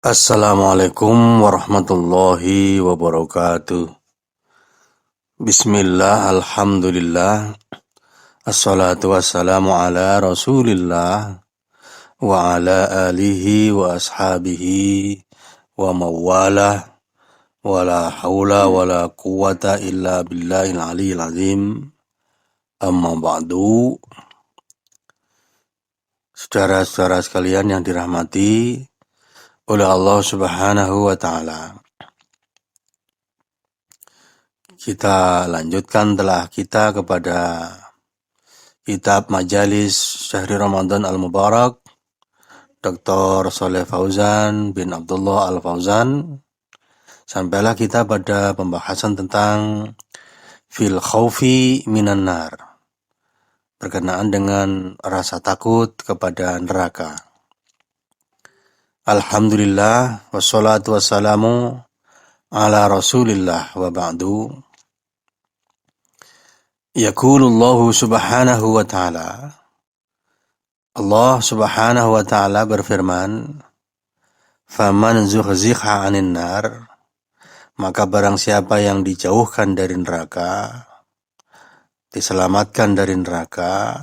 Assalamualaikum warahmatullahi wabarakatuh. Bismillah, alhamdulillah, assalatu wassalamu ala rasulillah, wa ala alihi wa ashabihi wa mawalah, wa la hawla wa la quwata illa billahil aliyyil azim, amma ba'du. Saudara-saudara sekalian yang dirahmati oleh Allah Subhanahu wa Ta'ala, kita lanjutkan telah kita kepada kitab Majalis Syahri Ramadan Al-Mubarak Dr. Shaleh Fauzan bin Abdullah Al-Fauzan. Sampailah kita pada pembahasan tentang fil khaufi minan nar, berkenaan dengan rasa takut kepada neraka. Alhamdulillah, wassalatu wassalamu ala rasulillah wa ba'du. Yaqulullahu subhanahu wa ta'ala, Allah subhanahu wa ta'ala berfirman, faman zuhziha 'anil nar, maka barang siapa yang dijauhkan dari neraka, diselamatkan dari neraka,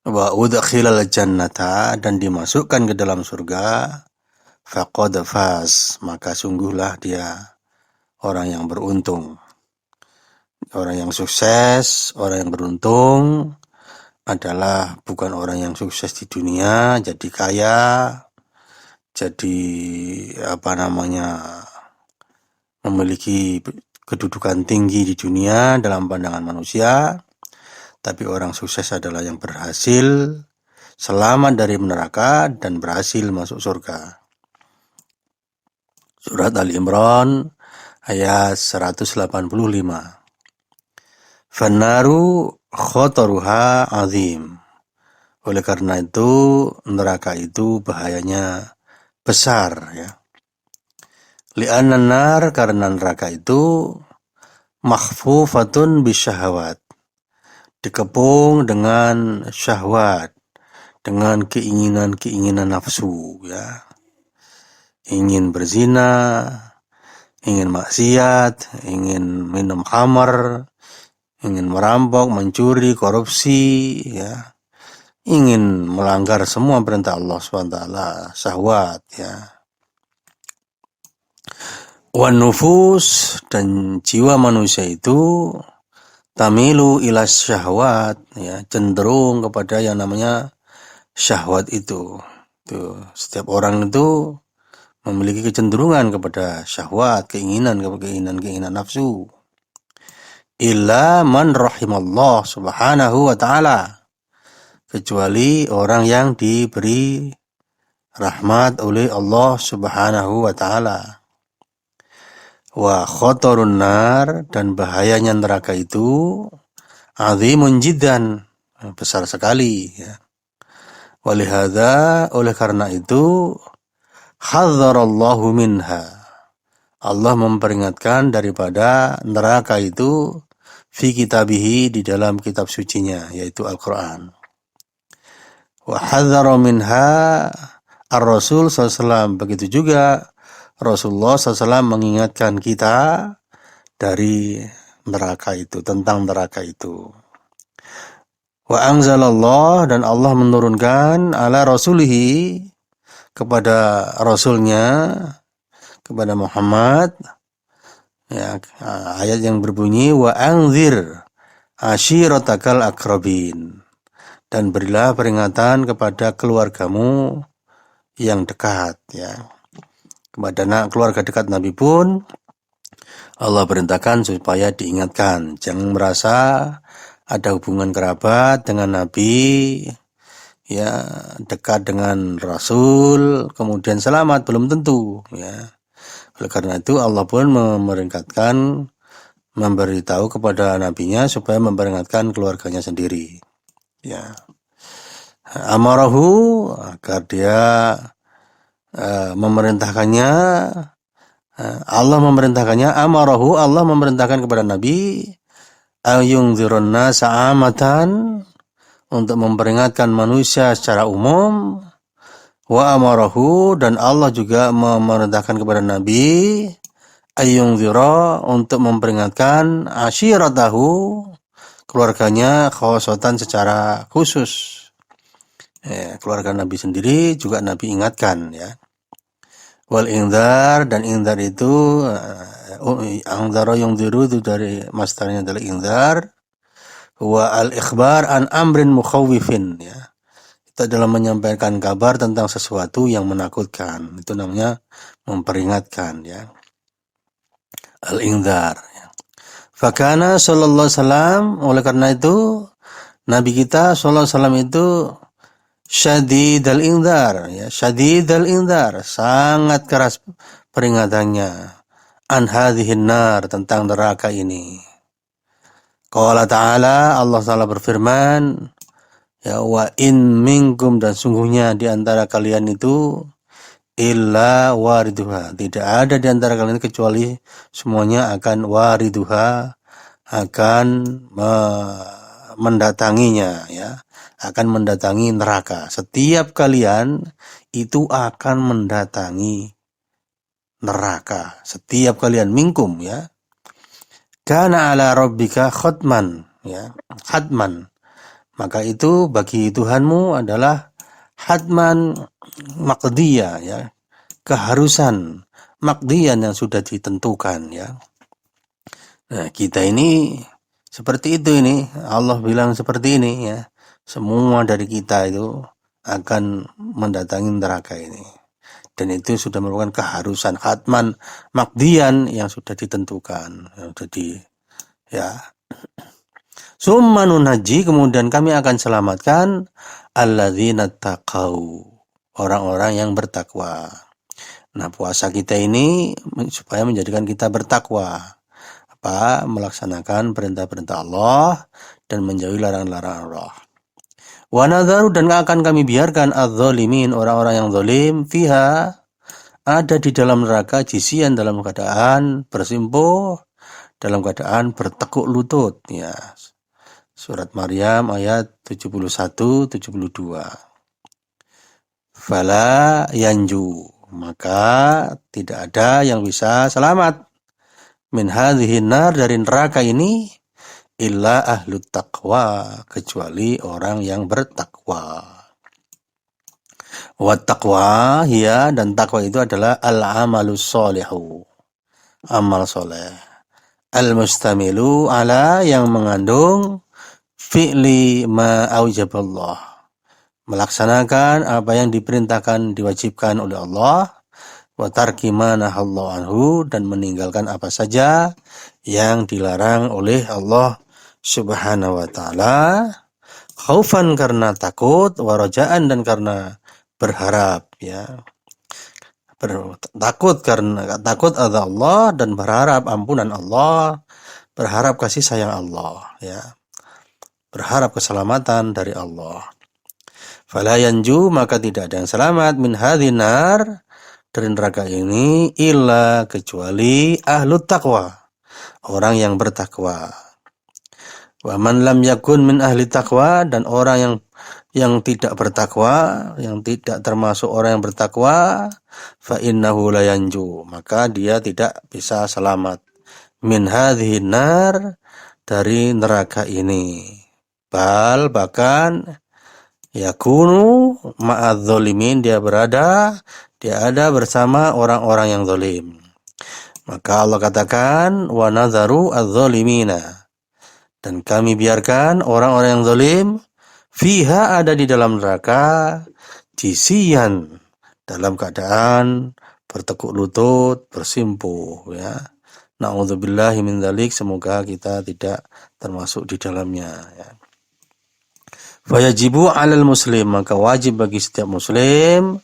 wa udkhilal jannata, dan dimasukkan ke dalam surga, faqad faz, maka sungguhlah dia orang yang beruntung. Orang yang sukses, orang yang beruntung adalah bukan orang yang sukses di dunia, jadi kaya, jadi memiliki kedudukan tinggi di dunia dalam pandangan manusia, tapi orang sukses adalah yang berhasil selamat dari neraka dan berhasil masuk surga. Surat Al-Imran ayat 185. Fannaru khotaruha azim. Oleh karena itu neraka itu bahayanya besar, ya. Li'anna nar, karena neraka itu makhfufatun bisyahawat, dikepung dengan syahwat, dengan keinginan-keinginan nafsu, ya. Ingin berzina, ingin maksiat, ingin minum khamar, ingin merampok, mencuri, korupsi, ya. Ingin melanggar semua perintah Allah SWT, syahwat, ya. Wan nufus, dan jiwa manusia itu tamilu ila syahwat, ya, cenderung kepada yang namanya syahwat itu. Tuh, setiap orang itu memiliki kecenderungan kepada syahwat, keinginan nafsu. Illa man rahimallah subhanahu wa ta'ala, kecuali orang yang diberi rahmat oleh Allah subhanahu wa ta'ala. Wa khotorun nar, dan bahayanya neraka itu azimun jiddan, besar sekali, ya. Walihada, oleh karena itu, hadzarallahu minha, Allah memperingatkan daripada neraka itu fi kitabihi, di dalam kitab sucinya, yaitu Al-Quran. Wa hadzara minha ar-Rasul SAW, begitu juga Rasulullah SAW mengingatkan kita dari neraka itu, tentang neraka itu. Wa anzalallah, dan Allah menurunkan ala rasulihi, kepada Rasulnya, kepada Muhammad, ya, ayat yang berbunyi wa anzir ashiratakal akrabin, dan berilah peringatan kepada keluargamu yang dekat, ya. Kepada keluarga dekat Nabi pun Allah perintahkan supaya diingatkan, jangan merasa ada hubungan kerabat dengan Nabi, ya, dekat dengan Rasul, kemudian selamat, belum tentu, ya. Oleh karena itu Allah pun memeringatkan, memberitahu kepada nabinya supaya memperingatkan keluarganya sendiri, ya. Amarahu, agar dia memerintahkannya, Allah memerintahkannya, amarahu, Allah memerintahkan kepada Nabi, ayungzirun nasa amatan, untuk memperingatkan manusia secara umum, Wa amarahu, dan Allah juga memerintahkan kepada Nabi ayyungzira, untuk memperingatkan ashiratahu, keluarganya, khawasatan, secara khusus. Keluarga Nabi sendiri juga Nabi ingatkan, ya. Wal ingdar, dan ingdar itu angdara yungziru itu dari masdarnya adalah ingdar. Wa al ikhbar an amrin mukhawwifin, ya. Itu adalah menyampaikan kabar tentang sesuatu yang menakutkan. Itu namanya memperingatkan, ya. Al ingdar, ya. Fakana sallallahu alaihi wasallam, oleh karena itu Nabi kita sallallahu alaihi wasallam itu syadidal ingdar, ya, syadidal ingdar, sangat keras peringatannya, an hadhihin nar, tentang neraka ini. Qala ta'ala, Allah Ta'ala berfirman, ya, wa in minkum, dan sungguhnya di antara kalian itu illa wariduha, tidak ada di antara kalian kecuali semuanya akan wariduha, akan mendatanginya, ya, akan mendatangi neraka. Setiap kalian itu akan mendatangi neraka. Setiap kalian, minkum, ya. Kana ala rabbika khatman, ya, hatman. Maka itu bagi Tuhanmu adalah hatman maqdiyah, ya, keharusan maqdiyan yang sudah ditentukan, ya. Nah, kita ini seperti itu ini. Allah bilang seperti ini, ya. Semua dari kita itu akan mendatangi neraka ini. Dan itu sudah merupakan keharusan hatman maqdiyan yang sudah ditentukan. Jadi, ya. Summa nunajji, kemudian kami akan selamatkan alladzina taqau, orang-orang yang bertakwa. Nah, puasa kita ini supaya menjadikan kita bertakwa. Melaksanakan perintah-perintah Allah dan menjauhi larangan-larangan Allah. Wa nadharu, dan akan kami biarkan adz-dzalimin, orang-orang yang zalim, fiha, ada di dalam neraka, jisian, dalam keadaan bersimpuh, dalam keadaan bertekuk lutut, ya. Surat Maryam ayat 71-72. Fala yanju, maka tidak ada yang bisa selamat min hadhihin nar, dari neraka ini, illa ahlut taqwa, kecuali orang yang bertakwa. Wa taqwa hiya, dan takwa itu adalah al-amalus sholihu, amal soleh, al-mustamilu ala, yang mengandung fi'li ma aujaballah, melaksanakan apa yang diperintahkan, diwajibkan oleh Allah, wa tarki ma nahallahu anhu, dan meninggalkan apa saja yang dilarang oleh Allah Subhanahu wa taala, khaufan, karena takut, wa rajaan, dan karena berharap, ya. Takut karena takut ada Allah, dan berharap ampunan Allah, berharap kasih sayang Allah, ya. Berharap keselamatan dari Allah. Fala yanju, maka tidak ada yang selamat min hadhin nar, dari neraka ini, illa, kecuali ahlut taqwa, orang yang bertakwa. Wa man lam yakun min ahli taqwa, dan orang yang tidak bertakwa, yang tidak termasuk orang yang bertakwa, fa innahu la yanju, maka dia tidak bisa selamat min hadhihi nar, dari neraka ini. Bahkan yakunu ma'adz zalimin, dia ada bersama orang-orang yang zalim. Maka Allah katakan, wa nadharu adz-zalimina, dan kami biarkan orang-orang yang zalim, fiha, ada di dalam neraka, jisian, dalam keadaan bertekuk lutut, bersimpuh, ya. Na'udzubillahi min dzalik, semoga kita tidak termasuk di dalamnya, ya. Fayajibu 'alal muslim, maka wajib bagi setiap muslim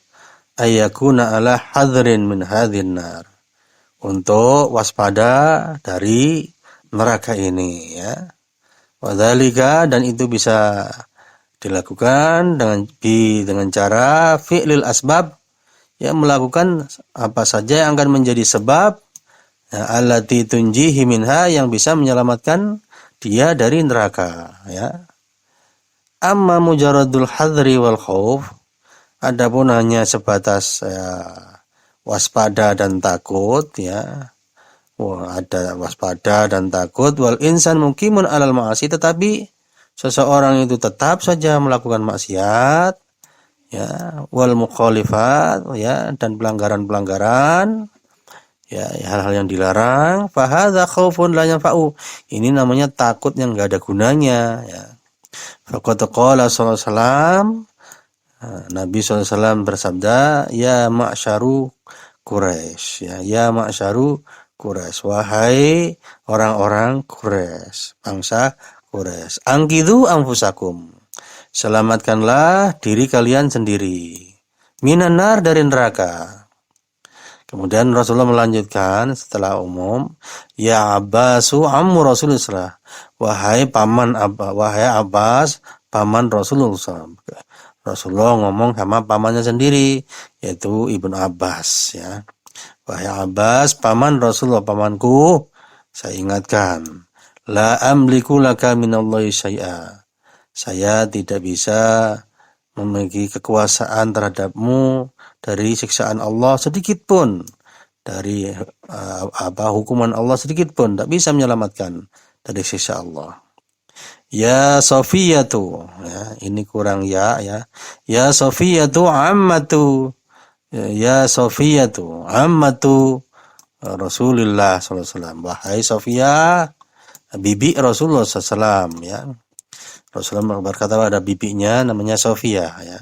ayyakuna ala hadrin min hadhin nar, untuk waspada dari neraka ini, ya. Wadzalika, dan itu bisa dilakukan dengan cara fi'lil asbab, ya, melakukan apa saja yang akan menjadi sebab, ya, allati tunjihi minha, yang bisa menyelamatkan dia dari neraka, ya. Amma mujaradul hadri wal khauf, Adapun hanya sebatas waspada dan takut, ya. Ada waspada dan takut, wal insan muqimun alal ma'asi, tetapi seseorang itu tetap saja melakukan maksiat, ya, wal mukhalifat, ya, dan pelanggaran-pelanggaran, ya, hal-hal yang dilarang, fa hadza khaufun la yanfa'u. Ini namanya takut yang enggak ada gunanya, ya. Faqad qala sallallahu alaihi wasallam, Nabi SAW bersabda, ya ma'syaru Quraisy, ya ma'syaru Quraisy, wahai orang-orang Quraisy, bangsa Quraisy, angkidu anfusakum, selamatkanlah diri kalian sendiri, minan nar, dari neraka. Kemudian Rasulullah melanjutkan setelah umum, ya Abbasu ammu Rasulullah, wahai Abbas, paman Rasulullah. Rasulullah ngomong sama pamannya sendiri, yaitu Ibnu Abbas, ya. Wahai Abbas, paman Rasulullah, pamanku, saya ingatkan, la amliku laka minallahi syai'a. Saya tidak bisa memiliki kekuasaan terhadapmu dari siksaan Allah sedikit pun, dari hukuman Allah sedikit pun, tak bisa menyelamatkan dari siksa Allah. Ya Safiyatu, ya, ini kurang ya. Ya Safiyatu ammatu, ya Safiyatu ammatu Rasulullah sallallahu alaihi wasallam. Wahai Safiyah, bibi Rasulullah sallallahu alaihi wasallam, ya. Rasulullah berkata ada bibinya namanya Safiyah, ya.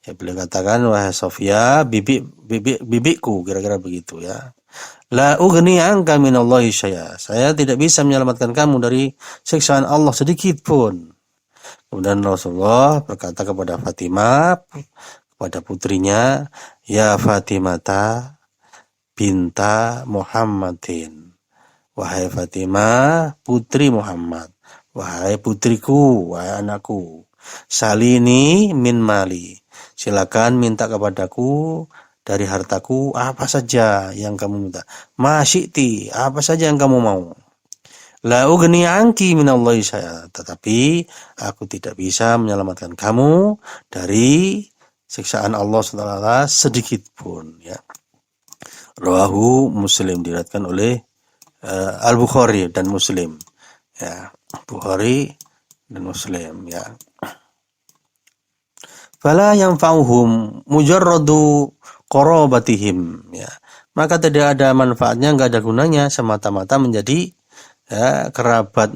Ya, beliau katakan, wahai Safiyah, bibiku, kira-kira begitu, ya. La ughni anka minallahi syai'a. Saya tidak bisa menyelamatkan kamu dari siksaan Allah sedikit pun. Kemudian Rasulullah berkata kepada Fatimah, kepada putrinya, ya Fatimata binta Muhammadin. Wahai Fatimah, putri Muhammad. Wahai putriku, wahai anakku. Salini min mali. Silakan minta kepadaku dari hartaku apa saja yang kamu minta. Masyiti, apa saja yang kamu mau. La ughni anki minallahi syai'a. Tetapi aku tidak bisa menyelamatkan kamu dari siksaan Allah SWT sedikit pun, ya. Rawahu Muslim, diriwayatkan oleh Al-Bukhari dan Muslim, ya. Bukhari dan Muslim, ya. Fala yanfa'uhum mujarradu qarabatihim, ya. Maka tidak ada manfaatnya, enggak ada gunanya, semata-mata menjadi, ya, kerabat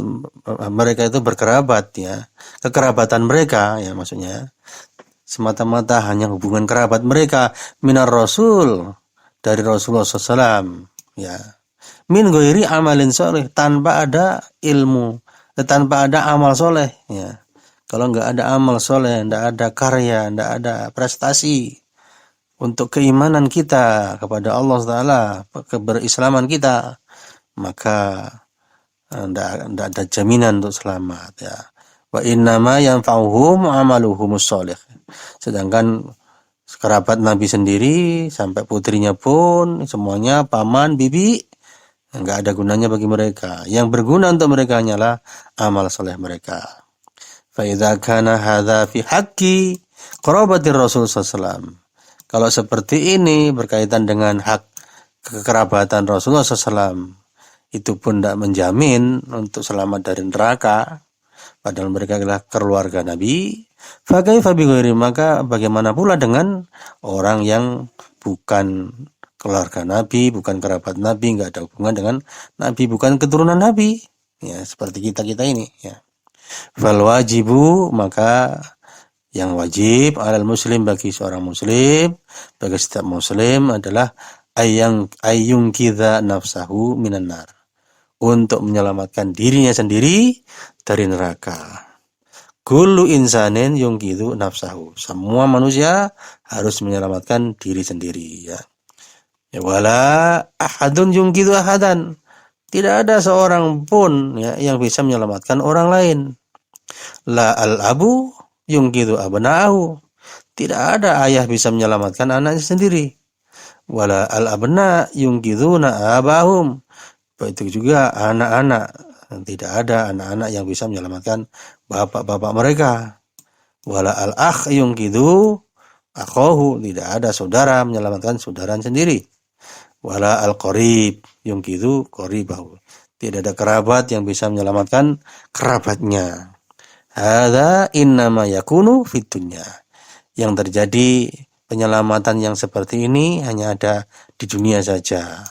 mereka itu berkerabat, ya. Kekerabatan mereka, ya, maksudnya semata-mata hanya hubungan kerabat mereka minar Rasul, dari Rasulullah SAW, ya. Min ghairi amalin soleh, tanpa ada ilmu, tanpa ada amal soleh, ya. Kalau enggak ada amal soleh, enggak ada karya, enggak ada prestasi untuk keimanan kita kepada Allah Ta'ala, keberislaman kita, maka enggak ada jaminan untuk selamat, ya. Wa innama yanfa'uhum amaluhumus sholih. Sedangkan kerabat Nabi sendiri sampai putrinya pun semuanya paman, bibi, enggak ada gunanya bagi mereka. Yang berguna untuk mereka hanyalah amal soleh mereka. Fa idza kana hadza fi haqqi qarabatir Rasul sallallahu alaihi wasallam. Kalau seperti ini berkaitan dengan hak kekerabatan Rasulullah SAW, itu pun tidak menjamin untuk selamat dari neraka, padahal mereka adalah keluarga Nabi. Fakaifa bighairi, maka bagaimana pula dengan orang yang bukan keluarga Nabi, bukan kerabat Nabi, enggak ada hubungan dengan Nabi, bukan keturunan Nabi, ya, seperti kita ini, ya. Fal wajibu, maka yang wajib alal muslim, bagi seorang muslim, bagi setiap muslim adalah ayyung kidza nafsahu minan nar, untuk menyelamatkan dirinya sendiri dari neraka. Kullu insanin yungkidzu nafsahu, semua manusia harus menyelamatkan diri sendiri, ya. Ya, wala ahadun yungkidzu ahadan, tidak ada seorang pun, ya, yang bisa menyelamatkan orang lain. La al-abu yungkidzu abna'ahu, tidak ada ayah bisa menyelamatkan anaknya sendiri. Wala al-abna yungkidzuna abahum, begitu juga anak-anak, tidak ada anak-anak yang bisa menyelamatkan bapak-bapak mereka. Wala al-akh yungkidzu akhahu, tidak ada saudara menyelamatkan saudara sendiri. Wala al-qarib yungkidu qaribahu, tidak ada kerabat yang bisa menyelamatkan kerabatnya. Hadza innama yakunu fid dunya, yang terjadi penyelamatan yang seperti ini hanya ada di dunia saja.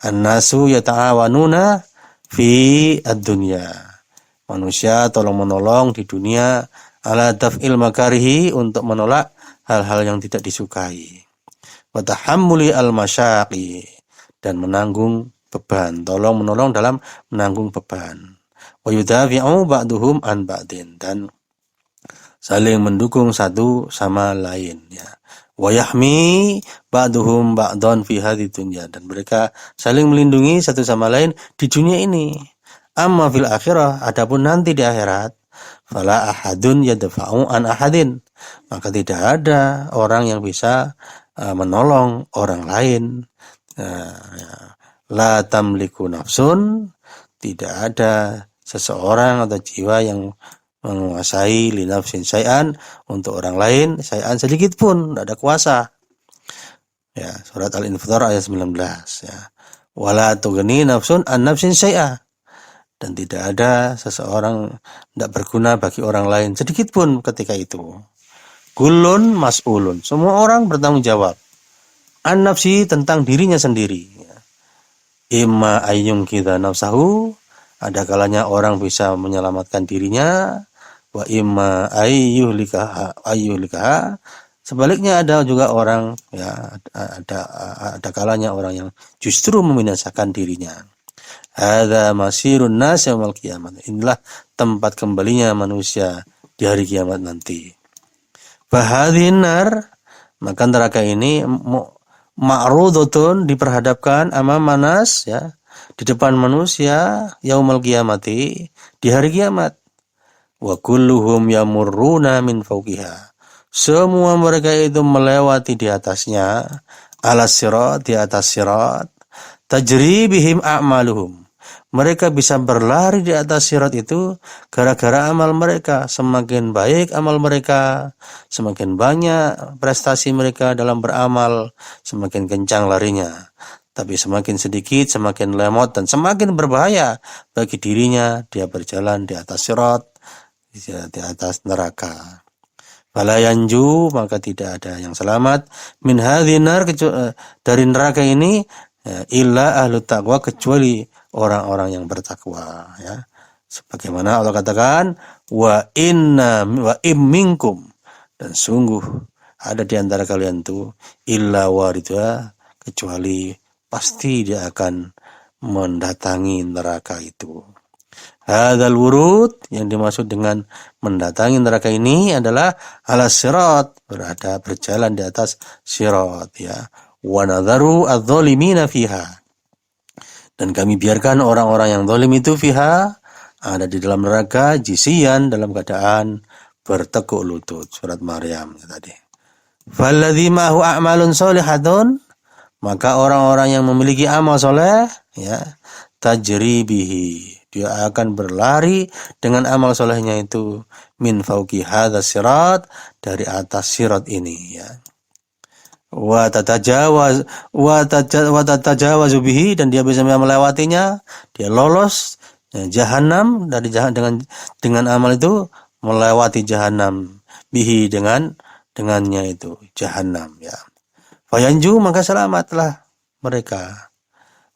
An-nasu yata'awanuna fi ad-dunya, manusia tolong-menolong di dunia ala daf'il makarihi, untuk menolak hal-hal yang tidak disukai. Wa tahammuli al-masyaqi, dan menanggung beban, tolong-menolong dalam menanggung beban. Wa yudafi'u ba'duhum an ba'din, dan saling mendukung satu sama lain, ya. Wa yahmi ba'duhum ba'dan fi hadhihi dunya, dan mereka saling melindungi satu sama lain di dunia ini. Amma fil akhirah, adapun nanti di akhirat, fala ahadun yadfa'u an ahadin, maka tidak ada orang yang bisa menolong orang lain. La tamliku nafsun, tidak ada seseorang atau jiwa yang menguasai li nafsin syai'an, untuk orang lain syai'an sedikit pun, tidak ada kuasa. Ya, surat Al-Infitar ayat 19, ya. Wala tughni nafsun an nafsin syai'a, dan tidak ada seseorang tidak berguna bagi orang lain sedikit pun ketika itu. Kullun mas'ulun, semua orang bertanggung jawab. An nafsi, tentang dirinya sendiri. Imma ayyung kita nafsahu, ada kalanya orang bisa menyelamatkan dirinya. Wa imma ayyuhlikaha, sebaliknya ada juga orang, ya, ada kalanya orang yang justru membinasakan dirinya. Hadza masirun nas yaumil qiyamah, inilah tempat kembalinya manusia di hari kiamat nanti. Fahadhin nar, maka neraka ini ma'rudatun, diperhadapkan amama nas, ya, di depan manusia, yaumil qiyamati, di hari kiamat. Wa kulluhum yamurruna min fawqiha, semua mereka itu melewati di atasnya, ala sirat, di atas sirat. Tajri bihim a'maluhum, mereka bisa berlari di atas sirat itu gara-gara amal mereka. Semakin baik amal mereka, semakin banyak prestasi mereka dalam beramal, semakin kencang larinya. Tapi semakin sedikit, semakin lemot, dan semakin berbahaya bagi dirinya dia berjalan di atas sirat, di atas neraka. Fala yanju, maka tidak ada yang selamat min hadhin nar, dari neraka ini, illa ahlu taqwa, kecuali orang-orang yang bertakwa, ya. Sebagaimana Allah katakan, wa im minkum, dan sungguh ada di antara kalian itu, illa waridha, kecuali pasti dia akan mendatangi neraka itu. Hadzal wurud, yang dimaksud dengan mendatangi neraka ini adalah ala sirat, berjalan di atas sirat, ya. Wa nadharu adz-dhalimina fiha, dan kami biarkan orang-orang yang zalim itu fiha, ada di dalam neraka, jisian, dalam keadaan bertekuk lutut. Surat Maryam tadi. Falladzi ma'hu a'malun sholihatun, maka orang-orang yang memiliki amal soleh, ya, tajri bihi, dia akan berlari dengan amal solehnya itu, min fauqi hadzas sirat, dari atas sirat ini, ya. Wa tatajawazu bihi, dan dia bisa melewatinya, dia lolos jahanam, dari dengan amal itu melewati jahanam, bihi, dengannya itu jahanam, ya. Fayanju, maka selamatlah mereka.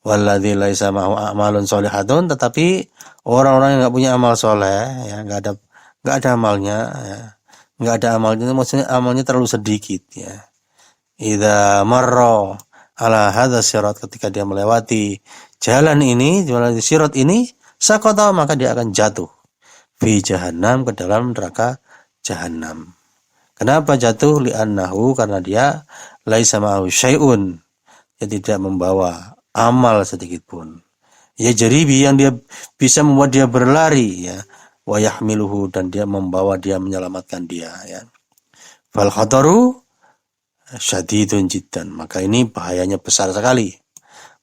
Walladzi laisa ma'hu a'malun sholihatun, tetapi orang-orang yang enggak punya amal soleh, ya, enggak ada amalnya, ya. Enggak ada amalnya, maksudnya amalnya terlalu sedikit, ya. Idza marra ala hadzal sirat, ketika dia melewati jalan ini, melewati sirat ini, saqata, maka dia akan jatuh fi jahannam, ke dalam neraka jahannam. Kenapa jatuh? Li'annahu, karena dia laisa ma'hu syai'un, dia tidak membawa amal sedikit pun. Ya jaribi, yang dia bisa membuat dia berlari, ya. Wa yahmiluhu, dan dia membawa dia, menyelamatkan dia, ya. Fal khataru syadidun jiddan, maka ini bahayanya besar sekali.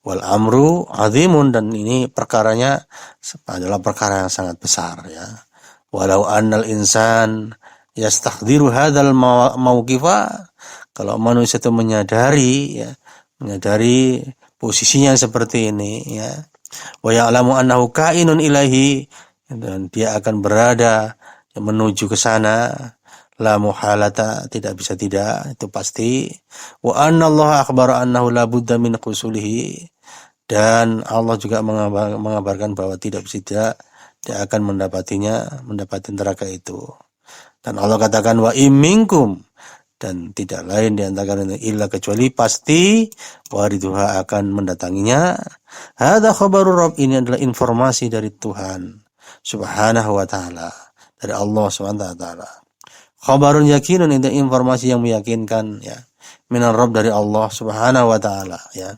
Wal amru azimun, dan ini perkaranya adalah perkara yang sangat besar, ya. Walau annal insan yastahdhiru hadzal mauqifa, Kalau manusia itu menyadari posisinya seperti ini, ya, wa ya'lamu annahu kainun ilaihi, dan dia akan berada menuju ke sana, la muhalata, tidak bisa tidak, itu pasti. Wa anna Allah akhbara annahu la budda min qusulihi, dan Allah juga mengabarkan bahwa tidak bisa tidak dia akan mendapati neraka itu. Dan Allah katakan wa imminkum, dan tidak lain di antara kalian illa kecuali pasti wariduha akan mendatanginya. Hadza khabarur Rabb, ini adalah informasi dari Tuhan Subhanahu wa taala, dari Allah Subhanahu wa taala. Khabarun yakinun, itu informasi yang meyakinkan, ya, minar Rabb, dari Allah Subhanahu wa taala, ya.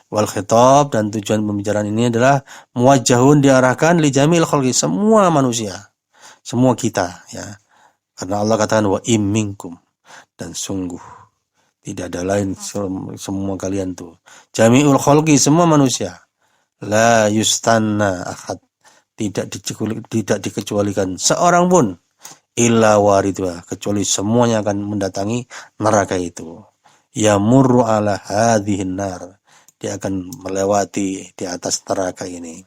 Wal khitab, dan tujuan pembicaraan ini adalah muwajjahun, diarahkan li jamil khalqi, semua manusia, semua kita, ya. Karena Allah katakan wa imminkum, dan sungguh tidak ada lain, semua kalian tuh, jami'ul khalqi, semua manusia, la yustanna ahad, tidak dikecualikan seorang pun, illa waridha, kecuali semuanya akan mendatangi neraka itu. Yamurru ala hadhihin nar, dia akan melewati di atas neraka ini.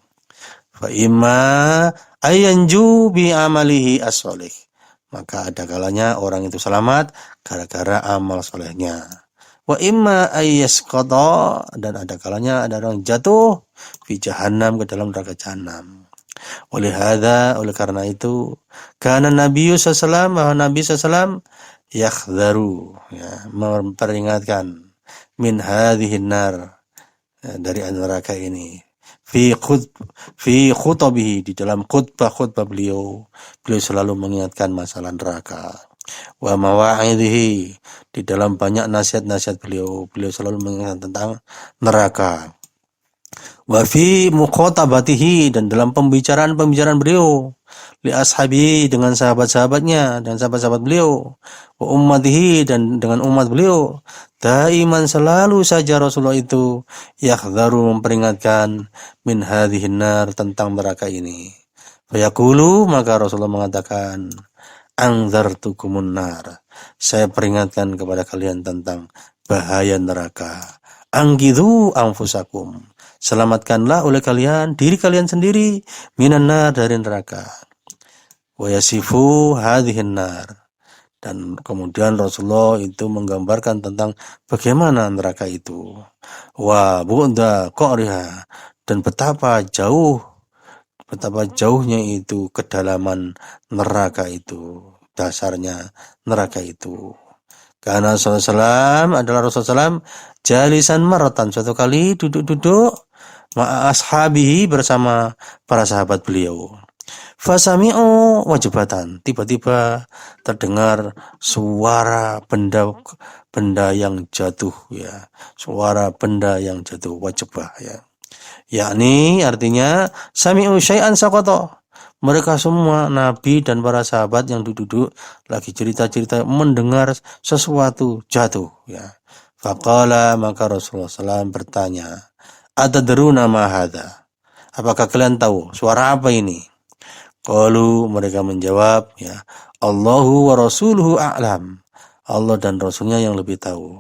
Fa imma ayanju bi amalihi as-shalih, maka ada kalanya orang itu selamat gara-gara amal solehnya. Wa imma ayyasqata, dan ada kalanya ada orang jatuh fi jahannam, ke dalam neraka jahanam. Oleh karena itu, karena Nabi sallallahu alaihi wasallam yakhdharu, ya, memperingatkan, min hadhihin nar, dari neraka ini, fi khutabihi, di dalam khutbah beliau selalu mengingatkan masalah neraka. Wa mawa'idhihi, di dalam banyak nasihat-nasihat beliau selalu mengingatkan tentang neraka. Wa fi muqatabatihi, dan dalam pembicaraan beliau li ashabi, dengan sahabat-sahabatnya dan sahabat-sahabat beliau, wa ummatihi, dan dengan umat beliau, daiman, selalu saja Rasulullah itu yakhdharu, memperingatkan, min hadhihin nar, tentang neraka ini. Fayaqulu, maka Rasulullah mengatakan, anzartukumun nar, saya peringatkan kepada kalian tentang bahaya neraka. Anggidhu anfusakum, selamatkanlah oleh kalian diri kalian sendiri, minan nar, dari neraka. Wa yasifu hadhihin nar, dan kemudian Rasulullah itu menggambarkan tentang bagaimana neraka itu. Wa bu'da qa'riha, dan betapa jauhnya itu kedalaman neraka itu, dasarnya neraka itu. Karena Rasulullah SAW jalisan maratan, suatu kali duduk ma'a ashabihi, bersama para sahabat beliau. Fasami'u wajibatan, tiba-tiba terdengar suara benda yang jatuh, ya, suara benda yang jatuh, wajibah, ya. Yakni artinya sami'u syai'an saqata, mereka semua Nabi dan para sahabat yang duduk lagi cerita-cerita mendengar sesuatu jatuh, ya. Faqala, maka Rasulullah SAW bertanya, atadruna ma hadza, apakah kalian tahu suara apa ini? Qalu, mereka menjawab, ya, Allahu wa rasuluhu a'lam, Allah dan Rasulnya yang lebih tahu.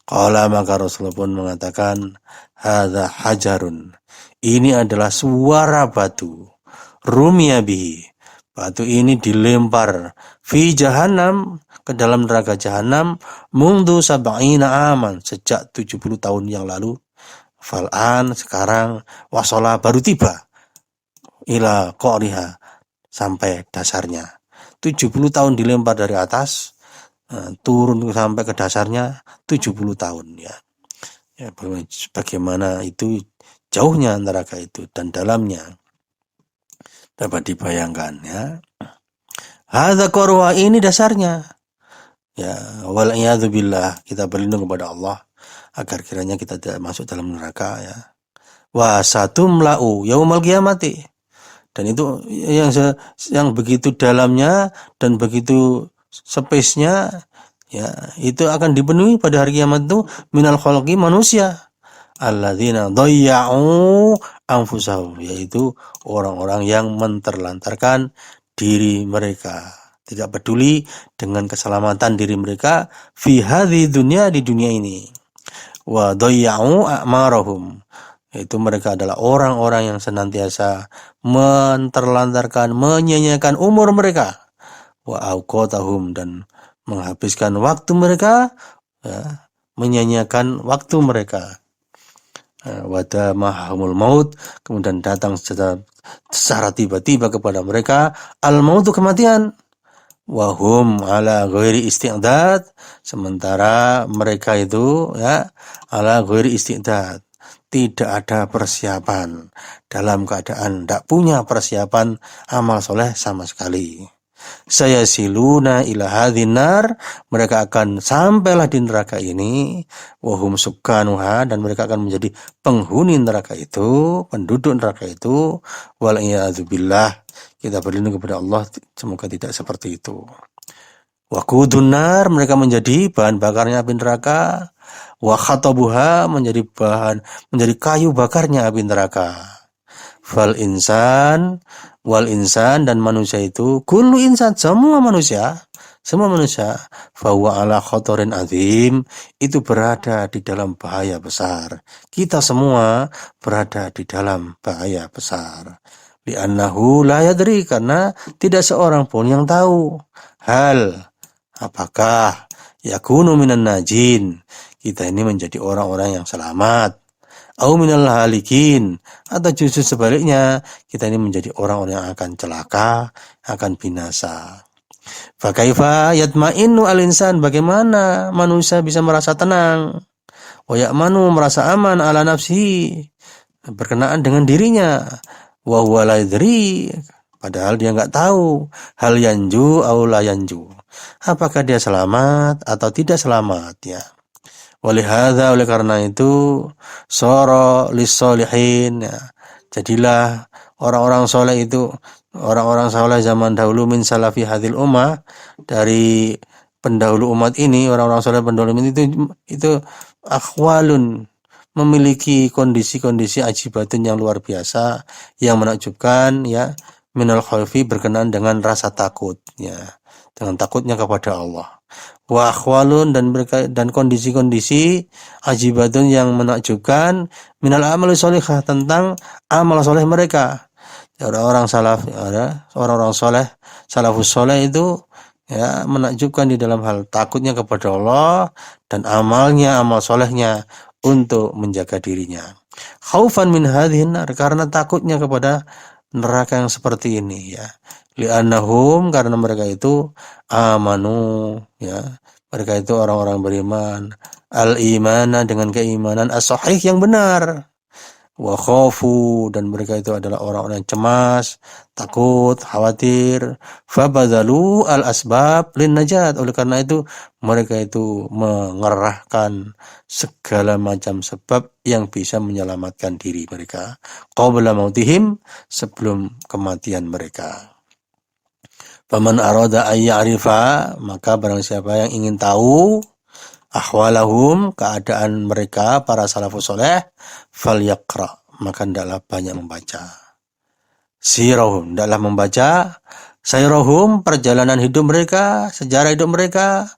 Qala, maka Rasulullah pun mengatakan, hadza hajarun, ini adalah suara batu, rumiya bihi, batu ini dilempar, fi jahannam, ke dalam neraka jahanam, mundu sab'ina aman, sejak 70 tahun yang lalu, fal'an, sekarang, wasola, baru tiba, ila qa'riha, sampai dasarnya. 70 tahun dilempar dari atas, turun sampai ke dasarnya 70 tahun, ya. Ya, bagaimana itu jauhnya neraka itu dan dalamnya dapat dibayangkan, ya. Hadza qarwa, ini dasarnya, ya. Wal iyadzu billah, kita berlindung kepada Allah agar kiranya kita tidak masuk dalam neraka, ya. Wa satumla'u yaumal qiyamati, dan itu yang begitu dalamnya dan begitu space-nya, ya, itu akan dipenuhi pada hari kiamat itu minal khalqi, manusia, alladzina dhayya'u anfusahum, yaitu orang-orang yang menterlantarkan diri mereka, tidak peduli dengan keselamatan diri mereka fi hadhi dunya, di dunia ini. Wa dhayya'u a'marahum, itu mereka adalah orang-orang yang senantiasa menterlantarkan, menyia-nyiakan umur mereka. Wa awqatahum, dan menghabiskan waktu mereka, ya, menyia-nyiakan waktu mereka. Wada mahumul maut, kemudian datang secara tiba-tiba kepada mereka al-mautu, kematian. Wahum ala ghairi isti'dad, sementara mereka itu, ya, ala ghairi isti'dad, tidak ada persiapan, dalam keadaan tidak punya persiapan amal soleh sama sekali. Saya siluna ila hadhin nar, mereka akan sampailah di neraka ini, wahum sukanuha, dan mereka akan menjadi penghuni neraka itu, penduduk neraka itu, wal iyadzubillah, kita berlindung kepada Allah semoga tidak seperti itu. Waqudun nar, mereka menjadi bahan bakarnya api neraka, wa khatabuha, menjadi kayu bakarnya api neraka. Fal insan wal insan, dan manusia itu, kullu insan, semua manusia, fahuwa ala khotorin azim, itu berada di dalam bahaya besar. Kita semua berada di dalam bahaya besar. Li'annahu la yadri, karena tidak seorang pun yang tahu. Hal, apakah yakunu minan najin, kita ini menjadi orang-orang yang selamat, au minal halikin, atau justru sebaliknya, kita ini menjadi orang-orang yang akan celaka, akan binasa. Fa kaifa yatma'innu al-insan, bagaimana manusia bisa merasa tenang, wa ya'manu, merasa aman, ala nafsi, berkenaan dengan dirinya, wa huwa la yadri, padahal dia enggak tahu, hal yanju au la yanju, apakah dia selamat atau tidak selamat, ya. Walihada, oleh karena itu, soro lissolihin, ya, jadilah orang-orang soleh itu, orang-orang soleh zaman dahulu, min salafi hadil ummah, dari pendahulu umat ini, orang-orang soleh pendahulu itu akhwalun, memiliki kondisi-kondisi ajibatun yang luar biasa, yang menakjubkan, ya, minal khawfi, berkenaan dengan rasa takut, ya, dengan takutnya kepada Allah. Wa akhwalun, dan kondisi-kondisi ajibatun yang menakjubkan, minal amal solihah, tentang amal soleh mereka. Orang-orang salaf, orang-orang soleh, salafus soleh itu, ya, menakjubkan di dalam hal takutnya kepada Allah dan amalnya, amal solehnya untuk menjaga dirinya. Khaufan min hadhin nar, karena takutnya kepada neraka yang seperti ini, ya. Li'annahum, karena mereka itu amanu, ya, mereka itu orang-orang beriman, al-imana, dengan keimanan as-sahih, yang benar, wa khafu, dan mereka itu adalah orang-orang yang cemas, takut, khawatir, fabadhalu al-asbab lin najat, oleh karena itu mereka itu mengerahkan segala macam sebab yang bisa menyelamatkan diri mereka qabla mautihim, sebelum kematian mereka. Faman arada ay ya'rifa, maka barang siapa yang ingin tahu ahwalahum, keadaan mereka para salafus soleh, falyaqra, maka hendaklah banyak membaca. Sirahum, hendaklah membaca sayrahum, perjalanan hidup mereka, sejarah hidup mereka,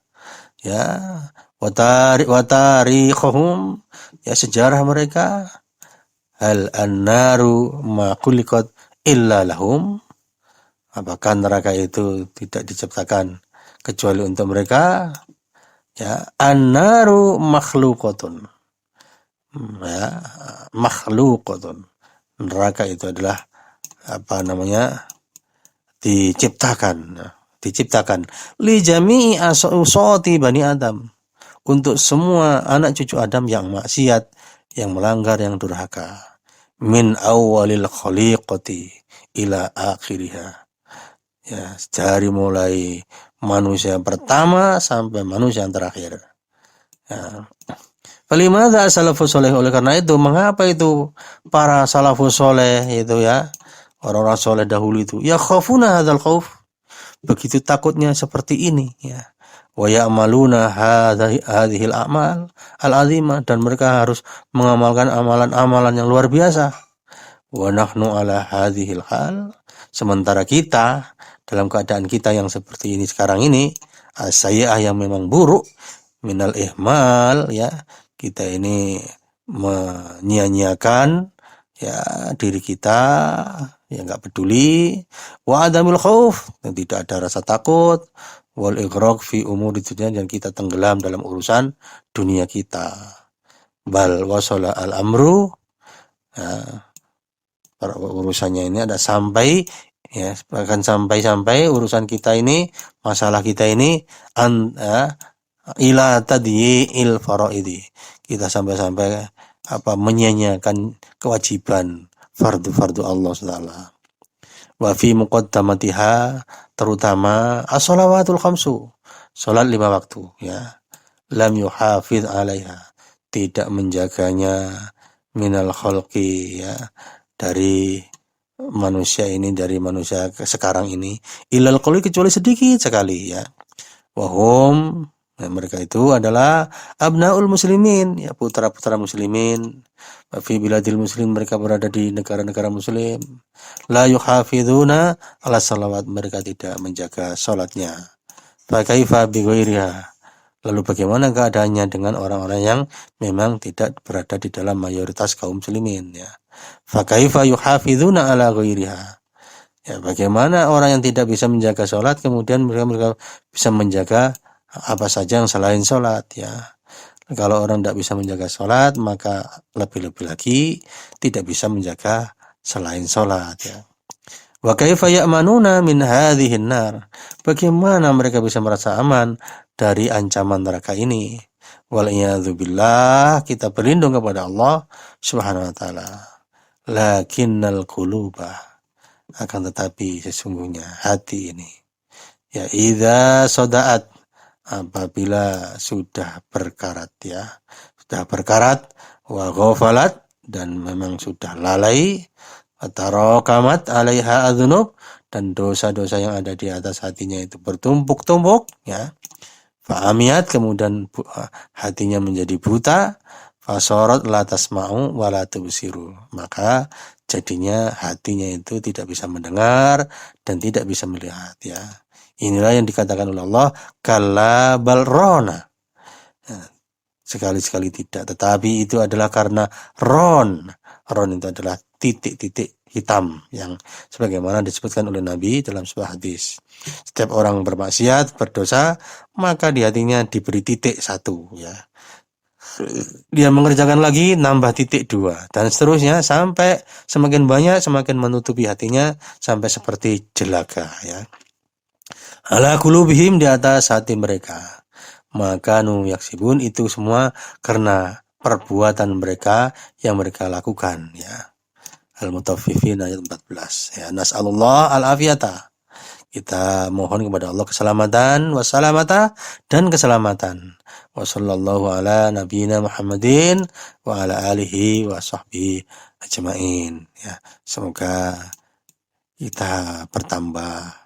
ya, watarikhum, ya, sejarah mereka. Hal annaru ma khuliqat illa lahum, apakah neraka itu tidak diciptakan kecuali untuk mereka, ya. An-naru makhluqatun, ya, makhluqatun, neraka itu adalah diciptakan li jami'i asawati bani Adam, untuk semua anak cucu Adam yang maksiat, yang melanggar, yang durhaka, min awwalil khaliqati ila akhiriha, ya, dari mulai manusia yang pertama sampai manusia yang terakhir, ya. Falimadza salafus soleh, oleh karena itu, mengapa itu para salafus soleh itu, ya, orang-orang soleh dahulu itu, ya, khafuna hadzal khauf, begitu takutnya seperti ini, ya. Wa ya'maluna hadhil a'mal al-azimah, dan mereka harus mengamalkan amalan-amalan yang luar biasa. Wa nahnu ala hadhil hal, Sementara kita dalam keadaan kita yang seperti ini sekarang ini, sayyi'ah yang memang buruk, minal ihmal, ya, kita ini menyia-nyiakan ya diri kita, ya nggak peduli, wa adamil khauf, dan tidak ada rasa takut, wal ighraq fi umuri dunya, dan kita tenggelam dalam urusan dunia kita. Bal wasala al amru, ya, urusannya ini ada sampai, ya, bahkan sampai urusan kita ini, masalah kita ini ila tadyi'il faraidi, kita sampai menyia-nyiakan kewajiban fardu-fardu Allah SWT. Wa fi muqaddamatiha, terutama as-shalawatul khamsu, salat 5 waktu, ya, lam yuhafidh 'alaiha, tidak menjaganya, minal khalqi, ya, dari manusia ini, dari manusia sekarang ini, ilal qalil, kecuali sedikit sekali, ya. Wahum, mereka itu adalah abnaul muslimin, ya, putra-putra muslimin. Fi biladil muslim, mereka berada di negara-negara muslim. La yuhafiduna ala salawat, mereka tidak menjaga salatnya. Fa kaifa bi ghairiha, lalu bagaimana keadaannya dengan orang-orang yang memang tidak berada di dalam mayoritas kaum muslimin, ya. Fa kaifa yuhafiduna ala ghairiha, ya, bagaimana orang yang tidak bisa menjaga salat kemudian mereka bisa menjaga apa saja yang selain salat, ya. Kalau orang tidak bisa menjaga salat, maka lebih-lebih lagi tidak bisa menjaga selain salat, ya. Wa kaifa ya'manuna min hadhihin nar, bagaimana mereka bisa merasa aman dari ancaman neraka ini. Wal iyadzu billah, kita berlindung kepada Allah Subhanahu wa taala. Lakinnal quluba, akan tetapi sesungguhnya hati ini, ya, idza sadaat, apabila sudah berkarat, ya, sudah berkarat, wa ghafalat, dan memang sudah lalai, tarakamat 'alaiha adzunub, dan dosa-dosa yang ada di atas hatinya itu bertumpuk-tumpuk, ya. Fa'amiyat, kemudian hatinya menjadi buta, fasarat la tasma'u wa la tubsiru, maka jadinya hatinya itu tidak bisa mendengar dan tidak bisa melihat, ya. Inilah yang dikatakan oleh Allah, kalla bal rona, ya, sekali-sekali tidak, tetapi itu adalah karena ron itu adalah titik-titik hitam, yang sebagaimana disebutkan oleh Nabi dalam sebuah hadis. Setiap orang bermaksiat, berdosa, maka di hatinya diberi titik 1, ya. Dia mengerjakan lagi, nambah titik 2, dan seterusnya sampai semakin banyak, semakin menutupi hatinya sampai seperti jelaga, ya. Ala qulubihim, di atas hati mereka. Maka yaksibun, itu semua karena perbuatan mereka yang mereka lakukan, ya. Al-Mutaffifin ayat 14, ya. Nas'alullah al-afiyata, kita mohon kepada Allah keselamatan, wassalamata, dan keselamatan. Wa sallallahu ala nabiyina Muhammadin wa ala alihi wa sahbihi ajmain, ya. Semoga kita bertambah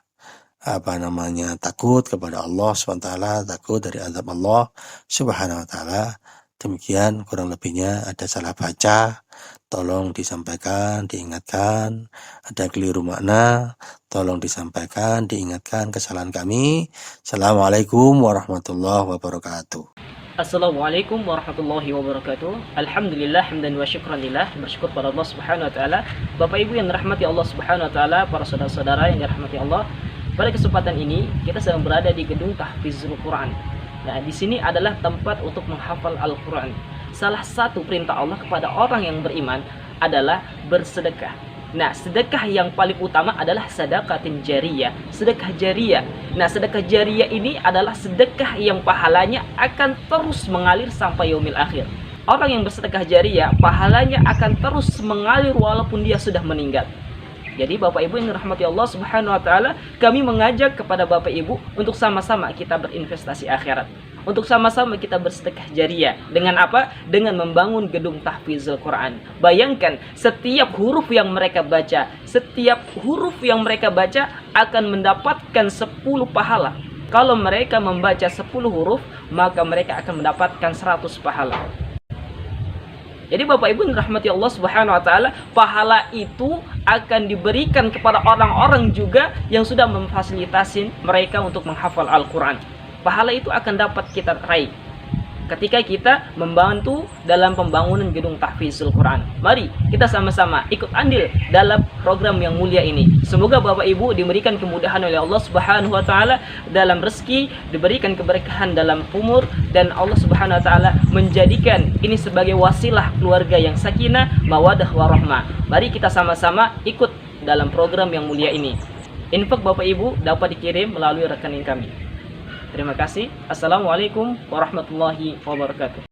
takut kepada Allah SWT, takut dari azab Allah Subhanahu wa taala. Demikian kurang lebihnya, ada salah baca tolong disampaikan, diingatkan, ada keliru makna tolong disampaikan, diingatkan kesalahan kami. Assalamualaikum warahmatullahi wabarakatuh. Assalamualaikum warahmatullahi wabarakatuh. Alhamdulillah hamdan wa syukran lillah, bersyukur pada Allah Subhanahu wa taala. Bapak Ibu yang dirahmati Allah Subhanahu wa taala, para saudara-saudara yang dirahmati Allah, pada kesempatan ini kita sedang berada di gedung Tahfizul Quran. Nah, di sini adalah tempat untuk menghafal Al-Quran. Salah satu perintah Allah kepada orang yang beriman adalah bersedekah. Nah, sedekah yang paling utama adalah sedekatin jariyah, sedekah jariyah. Nah, sedekah jariyah ini adalah sedekah yang pahalanya akan terus mengalir sampai yaumil akhir. Orang yang bersedekah jariyah, pahalanya akan terus mengalir walaupun dia sudah meninggal. Jadi Bapak Ibu yang dirahmati Allah Subhanahu wa taala, kami mengajak kepada Bapak Ibu untuk sama-sama kita berinvestasi akhirat. Untuk sama-sama kita bersedekah jariyah. Dengan apa? Dengan membangun gedung Tahfizul Quran. Bayangkan, setiap huruf yang mereka baca, akan mendapatkan 10 pahala. Kalau mereka membaca 10 huruf, maka mereka akan mendapatkan 100 pahala. Jadi Bapak Ibu yang dirahmati Allah Subhanahu wa taala, pahala itu akan diberikan kepada orang-orang juga yang sudah memfasilitasi mereka untuk menghafal Al-Qur'an. Pahala itu akan dapat kita raih ketika kita membantu dalam pembangunan gedung tahfizul Quran. Mari kita sama-sama ikut andil dalam program yang mulia ini. Semoga Bapak Ibu diberikan kemudahan oleh Allah Subhanahu wa taala dalam rezeki, diberikan keberkahan dalam umur, dan Allah Subhanahu wa taala menjadikan ini sebagai wasilah keluarga yang sakinah, mawadah warahmah. Mari kita sama-sama ikut dalam program yang mulia ini. Infak Bapak Ibu dapat dikirim melalui rekening kami. Terima kasih. Assalamualaikum warahmatullahi wabarakatuh.